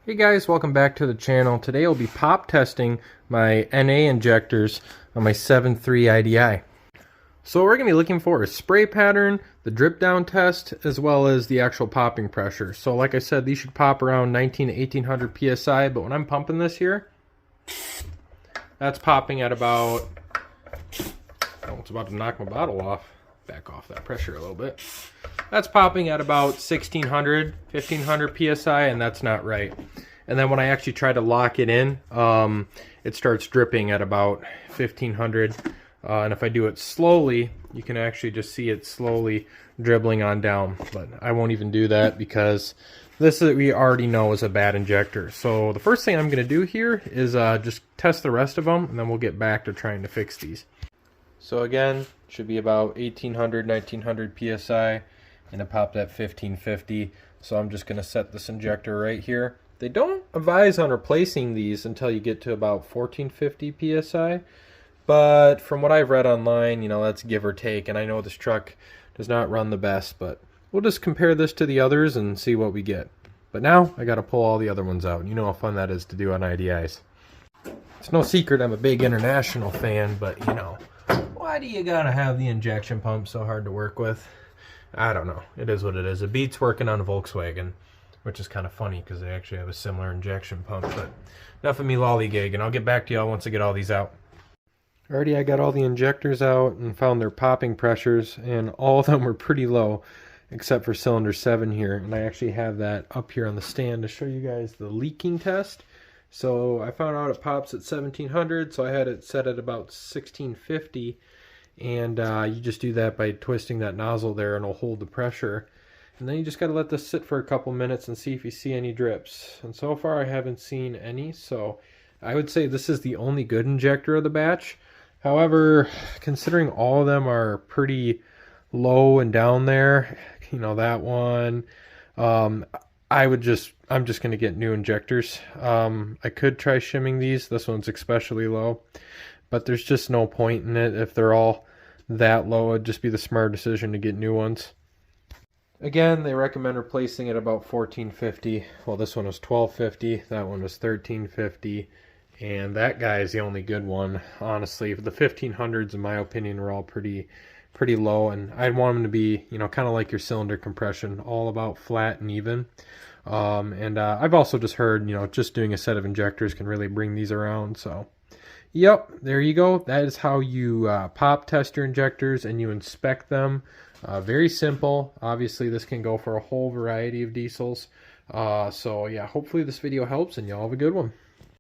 Hey guys, welcome back to the channel. Today I'll be pop testing my NA injectors on my 7.3 IDI. So what we're going to be looking for is spray pattern, the drip down test, as well as the actual popping pressure. So like I said, these should pop around 19 to 1800 psi, but when I'm pumping this here, that's popping at about, oh, it's about to knock my bottle off. Back off that pressure a little bit. That's popping at about 1600, 1500 psi, and that's not right. And then when I actually try to lock it in, it starts dripping at about 1500. And if I do it slowly, you can actually just see it slowly dribbling on down. But I won't even do that because this we already know is a bad injector. So the first thing I'm going to do here is just test the rest of them, and then we'll get back to trying to fix these. So again, should be about 1800, 1900 psi, and it popped at 1550. So I'm just going to set this injector right here. They don't advise on replacing these until you get to about 1450 psi, but from what I've read online, you know, that's give or take, and I know this truck does not run the best, but we'll just compare this to the others and see what we get. But now I got to pull all the other ones out. You know how fun that is to do on IDIs. It's no secret I'm a big international fan, but you know, why do you gotta have the injection pump so hard to work with? I don't know. It is what it is. It beats working on a Volkswagen, which is kind of funny because they actually have a similar injection pump. But enough of me lollygagging. I'll get back to y'all once I get all these out. Already I got all the injectors out and found their popping pressures, and all of them were pretty low except for cylinder 7 here. And I actually have that up here on the stand to show you guys the leaking test. So I found out it pops at 1700, so I had it set at about 1650, and you just do that by twisting that nozzle there and it'll hold the pressure. And then you just got to let this sit for a couple minutes and see if you see any drips. And so far I haven't seen any, so I would say this is the only good injector of the batch. However, considering all of them are pretty low and down there, you know, that one, I'm just going to get new injectors. I could try shimming these. This one's especially low, but there's just no point in it. If they're all that low, it'd just be the smart decision to get new ones. Again, they recommend replacing it about 1450. Well, this one was 1250. That one was 1350. And that guy is the only good one, honestly. The 1500s, in my opinion, are all pretty low, and I'd want them to be, you know, kind of like your cylinder compression, all about flat and even. I've also just heard, you know, just doing a set of injectors can really bring these around. So yep, there you go. That is how you pop test your injectors and you inspect them. Very simple. Obviously this can go for a whole variety of diesels. So yeah, hopefully this video helps and y'all have a good one.